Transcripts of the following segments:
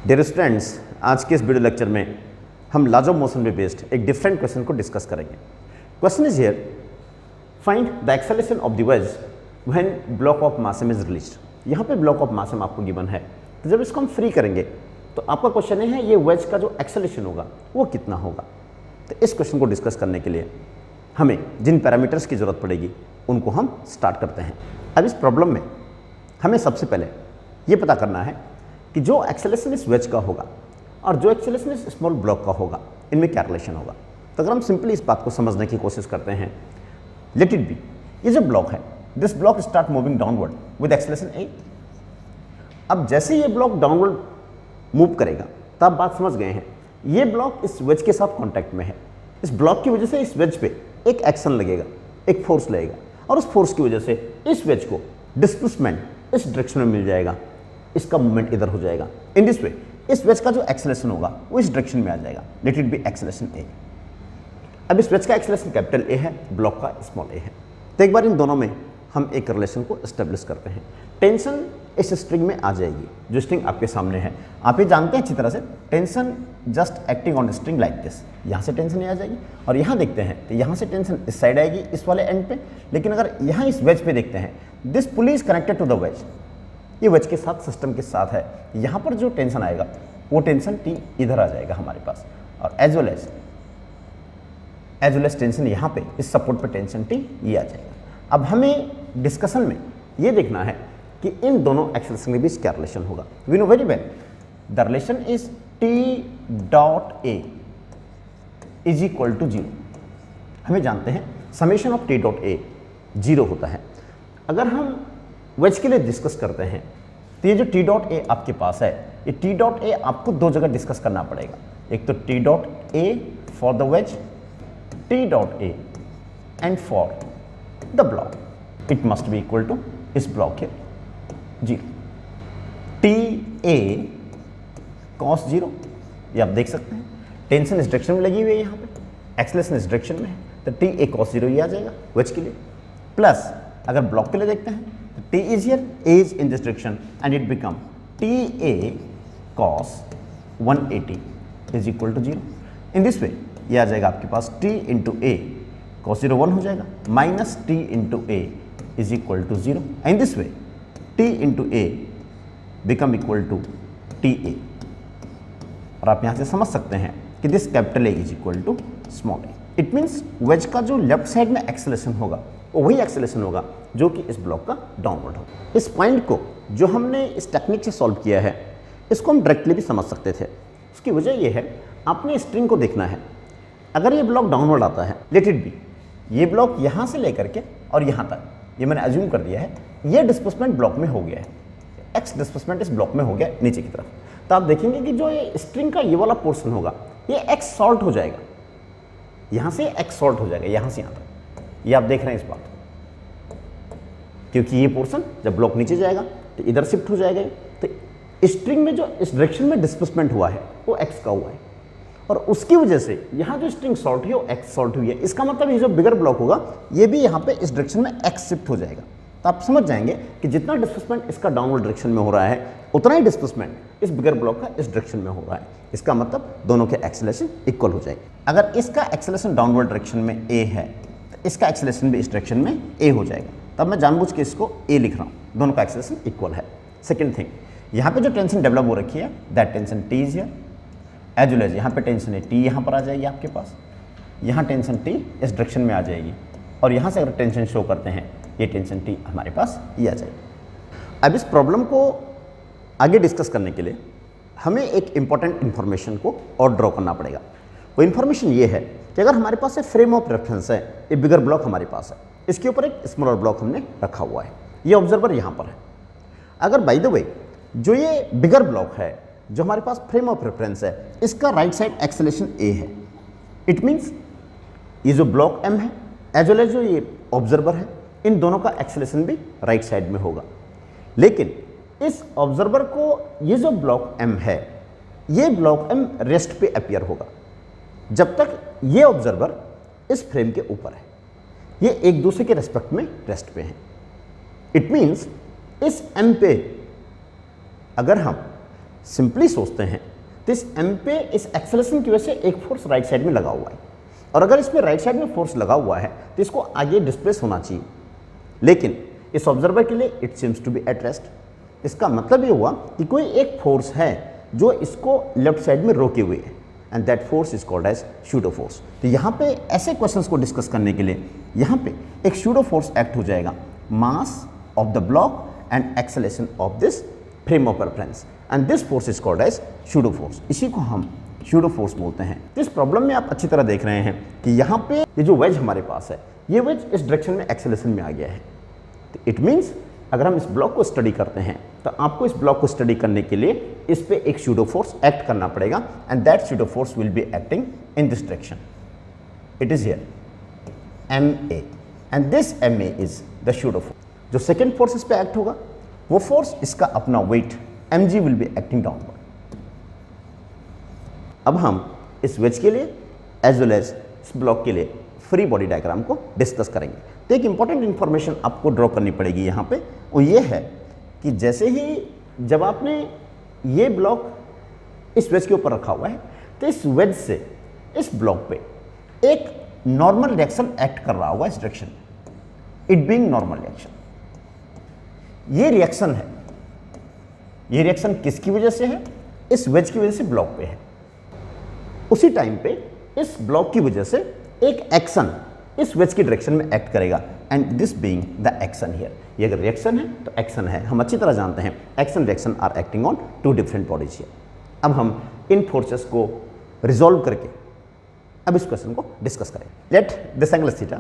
Dear students, आज के इस वीडियो लेक्चर में हम लॉज ऑफ मोशन पे बेस्ड एक डिफरेंट क्वेश्चन को डिस्कस करेंगे। Question is here, find the acceleration of the wedge when block of mass m is released. यहाँ पे ब्लॉक ऑफ मासम आपको गिवन है, तो जब इसको हम फ्री करेंगे तो आपका क्वेश्चन है ये वेज का जो एक्सेलरेशन होगा वो कितना होगा। तो इस क्वेश्चन को डिस्कस करने के लिए हमें जिन पैरामीटर्स की जरूरत पड़ेगी उनको हम स्टार्ट करते हैं। अब इस प्रॉब्लम में हमें सबसे पहले ये पता करना है कि जो एक्सेलरेशन इस वेज का होगा और जो एक्सेलरेशन इस स्मॉल ब्लॉक का होगा, इनमें क्या रिलेशन होगा। तो अगर हम सिंपली इस बात को समझने की कोशिश करते हैं, लेट इट बी, ये जो ब्लॉक है, this block start moving downward with acceleration a. अब जैसे ये ब्लॉक डाउनवर्ड मूव करेगा तब बात समझ गए हैं, ये ब्लॉक इस वेज के साथ कॉन्टैक्ट में है। इस ब्लॉक की वजह से इस वेज पे एक एक्शन लगेगा, एक फोर्स लगेगा, और उस फोर्स की वजह से इस वेज को डिस्प्लेसमेंट इस डायरेक्शन में मिल जाएगा, इसका मूवमेंट इधर हो जाएगा। इन दिस वे इस वेज का जो एक्सेलरेशन होगा वो इस डायरेक्शन में आ जाएगा, let it be acceleration a. अब इस वेज का एक्सेलरेशन कैपिटल ए है, ब्लॉक का स्मॉल ए है। तो एक बार इन दोनों में हम एक रिलेशन को एस्टेब्लिश करते हैं। टेंशन इस स्ट्रिंग में आ जाएगी, जो स्ट्रिंग आपके सामने है। आप ये जानते हैं अच्छी तरह से, tension just acting on string like this. यहाँ से टेंशन आ जाएगी और यहाँ देखते हैं तो यहाँ से टेंशन इस साइड आएगी, इस वाले एंड पे। लेकिन अगर यहाँ इस वेज पे देखते हैं, this pulley is connected to the wedge, ये वेज के साथ, सिस्टम के साथ है। यहाँ पर जो टेंशन आएगा वो टेंशन टी इधर आ जाएगा हमारे पास, और एज वेल एज टेंशन यहाँ पे इस सपोर्ट पे टेंशन टी ये आ जाएगा। अब हमें डिस्कशन में ये देखना है कि इन दोनों एक्सेलरेशन के बीच क्या रिलेशन होगा। We know very well the relation is T dot A is equal to 0। हमें जानते हैं summation of T dot A 0 होता है। अगर हम वेज के लिए डिस्कस करते हैं तो ये जो टी डॉट ए आपके पास है, ये टी डॉट ए आपको दो जगह डिस्कस करना पड़ेगा। एक तो T dot A for the wedge, T dot A and for the block it must be equal to इस ब्लॉक के 0। टी ए कॉस 0, ये आप देख सकते हैं, टेंशन इस डायरेक्शन में लगी हुई है, यहाँ पे एक्सेलरेशन इस डायरेक्शन में है, तो टी ए कॉस 0 ये आ जाएगा वेज के लिए। प्लस अगर ब्लॉक के लिए देखते हैं तो T is here, A is in this direction and it become T A cos 180 is equal to 0। In this way ये आ जाएगा आपके पास टी इंटू ए कॉस 0 1 हो जाएगा, minus T into A is equal to 0। In this way T into A become equal to T A. और आप यहाँ से समझ सकते हैं कि this capital A is equal to small A. It means wedge का जो लेफ्ट साइड में एक्सेलरेशन होगा वो वही एक्सेलरेशन होगा जो कि इस ब्लॉक का डाउनवर्ड होगा। इस पॉइंट को जो हमने इस टेक्निक से सॉल्व किया है, इसको हम डायरेक्टली भी समझ सकते थे। उसकी वजह ये है, आपने स्ट्रिंग को देखना है। अगर ये ब्लॉक डाउनवर्ड आता है, लेट इट बी, ये ब्लॉक यहाँ से लेकर के और यहाँ तक, ये मैंने अज्यूम कर दिया है, ये डिस्प्लेसमेंट ब्लॉक में हो गया है, एक्स डिस्प्लेसमेंट इस ब्लॉक में हो गया नीचे की तरफ। तो आप देखेंगे कि जो ये स्ट्रिंग का ये वाला पोर्शन होगा ये एक्स सॉल्ट हो जाएगा, यहाँ से एक्स सॉल्ट हो जाएगा, यहाँ से यहाँ तक। ये आप देख रहे हैं इस बात, क्योंकि ये पोर्शन जब ब्लॉक नीचे जाएगा तो इधर शिफ्ट हो जाएगा। तो स्ट्रिंग में जो इस डायरेक्शन में डिस्प्लेसमेंट हुआ है वो एक्स का हुआ है, और उसकी वजह से यहाँ जो स्ट्रिंग सॉल्ट हुई है वो एक्स सॉल्ट हुई है। इसका मतलब ये जो बिगर ब्लॉक होगा ये भी यहाँ पे इस डायरेक्शन में एक्स शिफ्ट हो जाएगा। तो आप समझ जाएंगे कि जितना डिस्प्लेसमेंट इसका डाउनवर्ड डायरेक्शन में हो रहा है उतना ही डिस्प्लेसमेंट इस बिगर ब्लॉक का इस डायरेक्शन में हो रहा है। इसका मतलब दोनों के एक्सेलरेशन इक्वल हो जाएंगे। अगर इसका एक्सेलरेशन डाउनवर्ड डायरेक्शन में ए है तो इसका एक्सेलरेशन भी इस डायरेक्शन में ए हो जाएगा। तब मैं जानबूझ के इसको ए लिख रहा हूँ, दोनों का एक्सेलरेशन इक्वल है। सेकेंड थिंग, यहाँ पे जो टेंशन डेवलप हो रखी है that tension T is here, as well as यहाँ पे टेंशन है टी यहाँ पर आ जाएगी आपके पास, यहाँ टेंशन टी इस डायरेक्शन में आ जाएगी, और यहाँ से अगर टेंशन शो करते हैं ये टेंशन टी हमारे पास ये आ जाएगी। अब इस प्रॉब्लम को आगे डिस्कस करने के लिए हमें एक इंपॉर्टेंट इन्फॉर्मेशन को और ड्रॉ करना पड़ेगा। वो इन्फॉर्मेशन ये है कि अगर हमारे पास एक फ्रेम ऑफ रेफरेंस है, ये बिगर ब्लॉक हमारे पास है, इसके ऊपर एक स्मॉलर ब्लॉक हमने रखा हुआ है, ये ऑब्जर्वर यहाँ पर है। अगर बाय द वे जो ये बिगर ब्लॉक है जो हमारे पास फ्रेम ऑफ रेफरेंस है, इसका राइट साइड एक्सेलरेशन ए है, इट मीन्स ये जो ब्लॉक एम है एज वेल एज जो ये ऑब्जर्वर है, इन दोनों का एक्सेलरेशन भी राइट साइड में होगा। लेकिन इस ऑब्जर्वर को ये जो ब्लॉक एम है, ये ब्लॉक एम रेस्ट पे अपीयर होगा जब तक ये ऑब्जर्वर इस फ्रेम के ऊपर है, ये एक दूसरे के रेस्पेक्ट में रेस्ट पे हैं। इट मीन्स इस एम पे अगर हम सिंपली सोचते हैं तो इस m पे इस एक्सेलरेशन की वजह से एक फोर्स राइट साइड में लगा हुआ है, और अगर इसमें राइट साइड में फोर्स लगा हुआ है तो इसको आगे डिस्प्लेस होना चाहिए, लेकिन इस ऑब्जर्वर के लिए it seems to be at rest. इसका मतलब ये हुआ कि कोई एक फोर्स है जो इसको लेफ्ट साइड में रोके हुए है, and that force is called as pseudo force. तो यहाँ पे ऐसे क्वेश्चंस को डिस्कस करने के लिए यहाँ पे एक सूडो फोर्स एक्ट हो जाएगा, mass of the block and acceleration of this frame of reference, and this force is called as pseudo force. इसी को हम सूडो फोर्स बोलते हैं। तो इस प्रॉब्लम में आप अच्छी तरह देख रहे हैं कि यहाँ पे ये जो वेज हमारे पास है, ये वेज इस डायरेक्शन में एक्सेलरेशन में आ गया है। तो इट मीन्स अगर हम इस ब्लॉक को स्टडी करते हैं तो आपको इस ब्लॉक को स्टडी करने के लिए इस पे एक सूडो फोर्स एक्ट करना पड़ेगा, and that pseudo force will be acting in this direction. It is here MA, and this MA is the pseudo force. जो सेकेंड फोर्स इस पे एक्ट होगा वो फोर्स इसका अपना weight mg will be acting downward. अब हम इस वेज के लिए एज वेल एज इस ब्लॉक के लिए फ्री बॉडी डायग्राम को डिस्कस करेंगे। तो एक इंपॉर्टेंट इंफॉर्मेशन आपको ड्रॉ करनी पड़ेगी यहाँ पे, वो ये है कि जैसे ही जब आपने ये ब्लॉक इस वेज के ऊपर रखा हुआ है तो इस वेज से इस ब्लॉक पे एक नॉर्मल रिएक्शन एक्ट कर रहा होगा इस direction, it being normal reaction. ये रिएक्शन है, ये रिएक्शन किसकी वजह से है? इस वेज की वजह से ब्लॉक पे है। उसी टाइम पे इस ब्लॉक की वजह से एक एक्शन इस वेज की डायरेक्शन में एक्ट करेगा, and this being the action here. ये अगर रिएक्शन है तो एक्शन है, हम अच्छी तरह जानते हैं action reaction are acting on two different bodies here. अब हम इन फोर्सेस को रिजॉल्व करके अब इस क्वेश्चन को डिस्कस करें। Let this angle theta,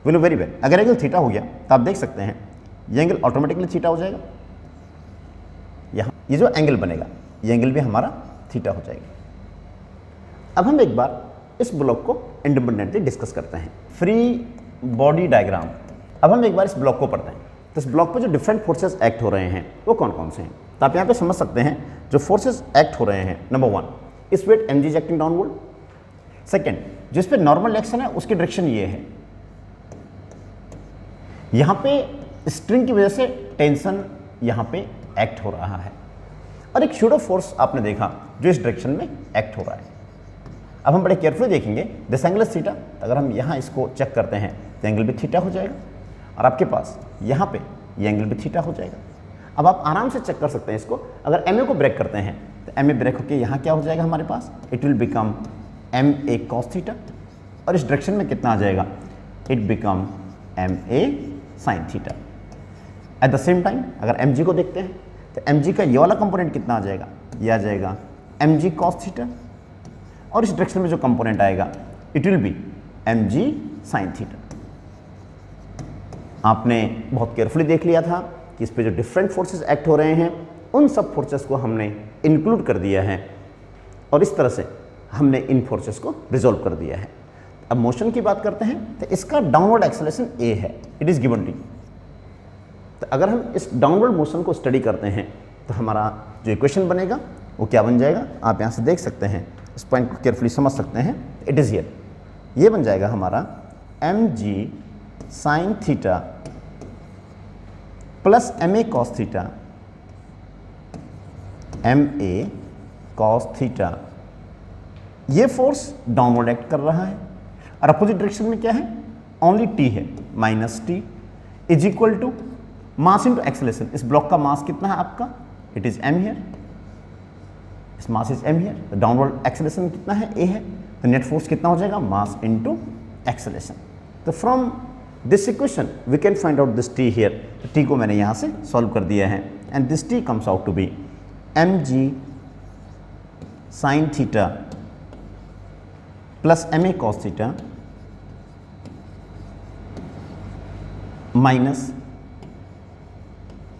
we know very well, अगर एंगल थीटा हो गया तो आप देख सकते हैं ये एंगल ऑटोमेटिकली थीटा हो जाएगा। यहाँ ये जो एंगल बनेगा ये एंगल भी हमारा थीटा हो जाएगा। अब हम एक बार इस ब्लॉक को इंडिपेंडेंटली डिस्कस करते हैं। Free body diagram. अब हम एक बार इस ब्लॉक को पढ़ते हैं। तो इस ब्लॉक पे जो डिफरेंट फोर्सेस एक्ट हो रहे हैं वो कौन कौन से हैं, तो आप यहाँ पे समझ सकते हैं जो फोर्सेस एक्ट हो रहे हैं। नंबर 1, इस weight mg is acting downward. Second, जिस पे नॉर्मल एक्शन है उसकी डायरेक्शन ये है। यहाँ पे स्ट्रिंग की वजह से टेंशन यहाँ पे एक्ट हो रहा है, और एक सूडो फोर्स आपने देखा जो इस डायरेक्शन में एक्ट हो रहा है। अब हम बड़े केयरफुली देखेंगे दिस एंगल इज थीटा। अगर हम यहाँ इसको चेक करते हैं तो एंगल भी थीटा हो जाएगा, और आपके पास यहाँ पे ये एंगल भी थीटा हो जाएगा। अब आप आराम से चेक कर सकते हैं इसको। अगर MA को ब्रेक करते हैं तो MA ब्रेक होकर यहाँ क्या हो जाएगा हमारे पास, it will become MA cos theta, और इस डायरेक्शन में कितना आ जाएगा, it become MA sin theta. At the same time अगर mg को देखते हैं तो mg का ये वाला कंपोनेंट कितना आ जाएगा, ये आ जाएगा mg cos थीटा, और इस डायरेक्शन में जो कंपोनेंट आएगा it will be mg sin theta. आपने बहुत केयरफुली देख लिया था कि इस पे जो डिफरेंट फोर्सेस एक्ट हो रहे हैं उन सब फोर्सेस को हमने इंक्लूड कर दिया है, और इस तरह से हमने इन फोर्सेस को रिजॉल्व कर दिया है। अब मोशन की बात करते हैं तो इसका डाउनवर्ड एक्सेलरेशन a है, इट इज गिवन टी। तो अगर हम इस डाउनवर्ड मोशन को स्टडी करते हैं तो हमारा जो इक्वेशन बनेगा वो क्या बन जाएगा, आप यहाँ से देख सकते हैं, इस पॉइंट को केयरफुली समझ सकते हैं। इट इज हियर, ये बन जाएगा हमारा mg sin theta plus MA cos theta, MA cos theta. ये फोर्स डाउनवर्ड एक्ट कर रहा है, और अपोजिट डायरेक्शन में क्या है, ओनली t है, minus t is equal to mass into acceleration. इस ब्लॉक का मास कितना है आपका, इट इज m हियर, इस मास इज m हियर। तो डाउनवर्ड एक्सेलरेशन कितना है, a है, तो नेट फोर्स कितना हो जाएगा, मास इंटू एक्सेलरेशन। तो from this equation we can find out this t here. तो t को मैंने यहाँ से सॉल्व कर दिया है, and this t comes out to be mg sin theta plus MA cos theta minus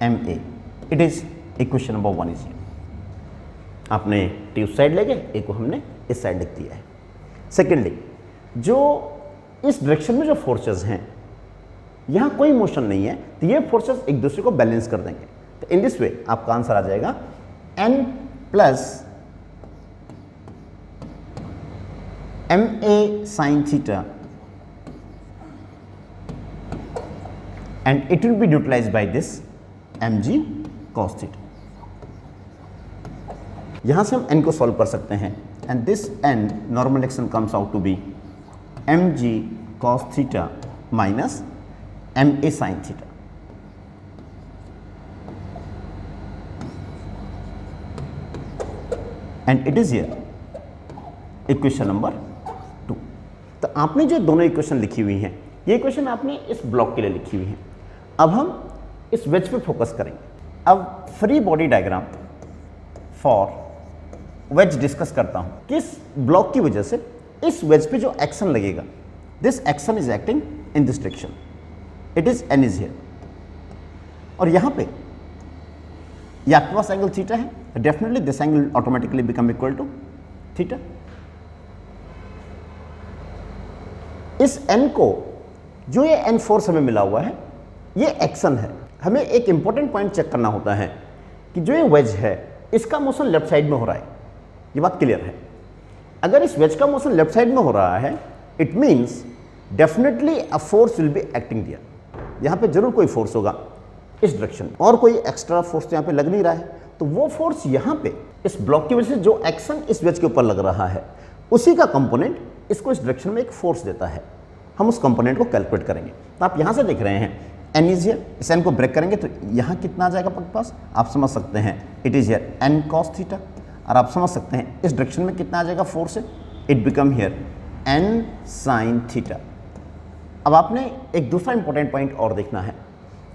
MA। It is equation number 1 is. आपने t उस साइड ले गए, a को हमने इस साइड लिख दिया है। सेकेंडली, जो इस डायरेक्शन में जो फोर्सेस हैं यहाँ कोई मोशन नहीं है, तो ये फोर्सेस एक दूसरे को बैलेंस कर देंगे। तो इन दिस वे आपका आंसर आ जाएगा n plus MA sin theta, and it will be neutralized by this mg cos theta। यहाँ से हम n को सॉल्व कर सकते हैं and this n normal action comes out to be mg cos theta minus ma sin theta. And it is here equation number 2। तो आपने जो दोनों इक्वेशन लिखी हुई हैं, ये इक्वेशन आपने इस ब्लॉक के लिए लिखी हुई है। अब हम इस वेज पे फोकस करेंगे। अब free body diagram for wedge discuss करता हूं। किस ब्लॉक की वजह से इस वेज पे जो एक्शन लगेगा, this action is acting in this direction, it is N is here. और यहां पे ये आपके पास एंगल थीटा है, definitely this angle automatically become equal to theta. इस n को जो ये n फोर्स हमें मिला हुआ है, ये एक्शन है। हमें एक इंपॉर्टेंट पॉइंट चेक करना होता है कि जो ये वेज है इसका मोशन लेफ्ट साइड में हो रहा है, ये बात क्लियर है। अगर इस वेज का मोशन लेफ्ट साइड में हो रहा है, it means definitely a force will be acting there. यहां पे जरूर कोई फोर्स होगा इस डायरेक्शन, और कोई एक्स्ट्रा फोर्स यहां पे लग नहीं रहा है। तो वो फोर्स यहां पे इस ब्लॉक की वजह से जो एक्शन इस वेज के ऊपर लग रहा है, उसी का कंपोनेंट इसको इस डायरेक्शन में एक फोर्स देता है। हम उस कंपोनेंट को कैलकुलेट करेंगे। तो आप यहां से देख रहे हैं एन इज हियर, इस एन को ब्रेक करेंगे तो यहां कितना आ जाएगा आपके पास, आप समझ सकते हैं it is here N cos theta. और आप समझ सकते हैं इस डायरेक्शन में कितना आ जाएगा फोर्स है, it become here N sine theta. अब आपने एक दूसरा इंपॉर्टेंट पॉइंट और देखना है,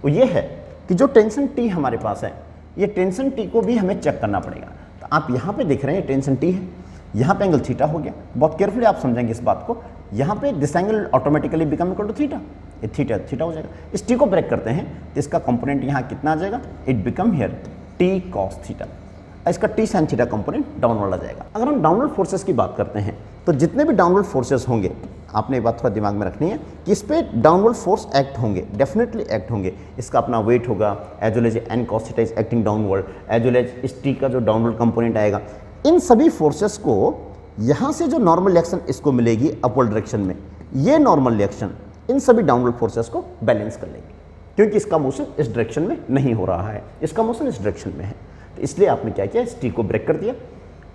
वो ये है कि जो टेंशन टी हमारे पास है, ये टेंशन टी को भी हमें चेक करना पड़ेगा। तो आप यहाँ पे देख रहे हैं टेंशन टी है, यहाँ पे एंगल थीटा हो गया। बहुत केयरफुली आप समझेंगे इस बात को। यहाँ पे this angle automatically become equal to theta, ये थीटा थीटा हो जाएगा। इस टी को ब्रेक करते हैं तो इसका कंपोनेंट यहाँ कितना आ जाएगा, it become here T cos theta. इसका T sine theta component downward आ जाएगा। अगर हम डाउनवर्ड फोर्सेस की बात करते हैं तो जितने भी डाउनवर्ड फोर्सेस होंगे, आपने ये बात थोड़ा दिमाग में रखनी है कि इस पे डाउनवर्ड फोर्स एक्ट होंगे, डेफिनेटली एक्ट होंगे। इसका अपना वेट होगा, as well as N cos theta is acting downward, as well as इस टी का जो डाउनवर्ड कंपोनेंट आएगा। इन सभी फोर्सेस को यहाँ से जो नॉर्मल रिएक्शन इसको मिलेगी अपवर्ड डायरेक्शन में, ये नॉर्मल रिएक्शन इन सभी डाउनवर्ड फोर्सेस को बैलेंस कर लेंगे, क्योंकि इसका मोशन इस डायरेक्शन में नहीं हो रहा है, इसका मोशन इस डायरेक्शन में है। तो इसलिए आपने क्या किया, इस टी को ब्रेक कर दिया।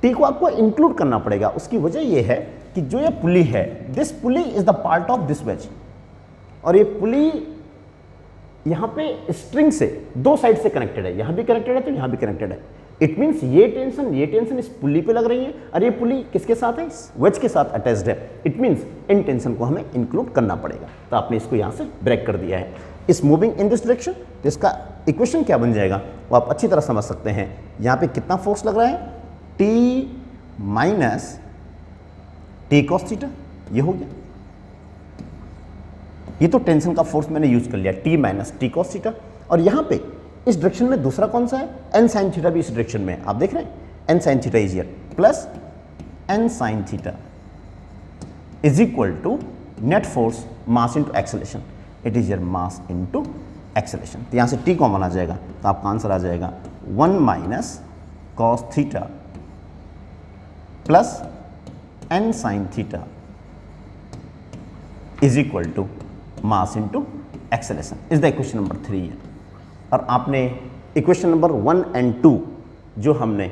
टी को आपको इंक्लूड करना पड़ेगा। उसकी वजह यह है कि जो ये पुली है, this pulley is the part of this wedge, और ये पुली यहाँ पे स्ट्रिंग से दो साइड से कनेक्टेड है, यहाँ भी कनेक्टेड है तो यहाँ भी कनेक्टेड है। इट मीन्स ये टेंशन इस पुली पे लग रही है, और ये पुली किसके साथ है, इस वेज के साथ अटैच्ड है। इट मीन्स इन टेंशन को हमें इंक्लूड करना पड़ेगा। तो आपने इसको यहाँ से ब्रेक कर दिया है, इस मूविंग इन दिस डायरेक्शन। तो इसका इक्वेशन क्या बन जाएगा वो आप अच्छी तरह समझ सकते हैं। यहाँ पे कितना फोर्स लग रहा है, T minus T cos theta, ये हो गया। ये तो टेंशन का फोर्स मैंने यूज कर लिया, T minus T cos theta. और यहाँ पे इस डायरेक्शन में दूसरा कौन सा है, एन साइन थीटा भी इस डायरेक्शन में आप देख रहे हैं, N sine theta is here plus N sine theta is equal to net force mass into acceleration, it is here mass into acceleration. तो यहाँ से टी कॉमन आ जाएगा, तो आपका आंसर आ जाएगा 1 minus cos theta plus N sine theta is equal to mass into acceleration is the equation number 3 है। और आपने इक्वेशन नंबर 1 एंड 2 जो हमने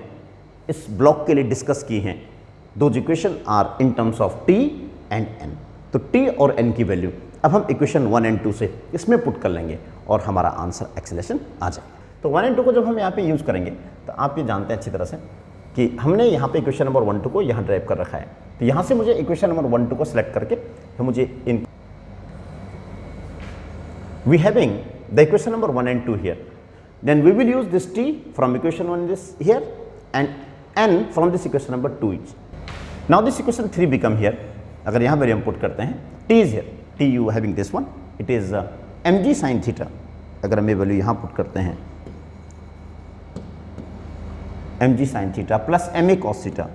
इस ब्लॉक के लिए डिस्कस की हैं, those equation are in terms of T and N. तो टी और एन की वैल्यू अब हम इक्वेशन 1 एंड 2 से इसमें पुट कर लेंगे और हमारा आंसर एक्सेलरेशन आ जाएगा। तो 1 एंड 2 को जब हम यहाँ पे यूज़ करेंगे तो आप ये जानते हैं अच्छी तरह से कि हमने यहाँ पे इक्वेशन नंबर 1 2 को यहाँ ड्राइव कर रखा है। तो यहाँ से मुझे इक्वेशन नंबर 1 2 को सिलेक्ट करके तो मुझे इन we having the equation number 1 and 2 here, then we will use this t from equation 1 this here and n from this equation number 2 each. Now this equation 3 become here, अगर यहाँ value हम put करते हैं, t is here, t you having this one, it is mg sin theta। अगर हम ये value यहाँ put करते हैं mg sin theta plus ma cos theta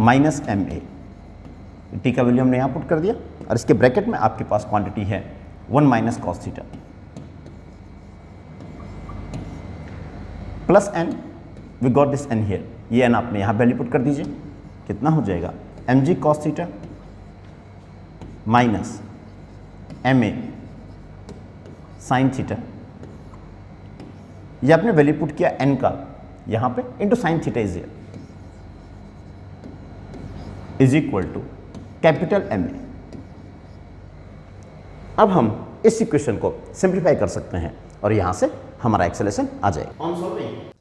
minus ma, T का वैल्यू हमने यहाँ पुट कर दिया और इसके ब्रैकेट में आपके पास क्वांटिटी है 1 minus cos theta plus N, we got this N here, ये एन आपने यहाँ वैल्यू पुट कर दीजिए, कितना हो जाएगा mg cos theta minus ma sine theta, ये आपने वैल्यू पुट किया n का यहां पे into sine theta is equal to capital M A। अब हम इस इक्वेशन को सिंप्लीफाई कर सकते हैं और यहां से हमारा एक्सेलेरेशन आ जाएगा।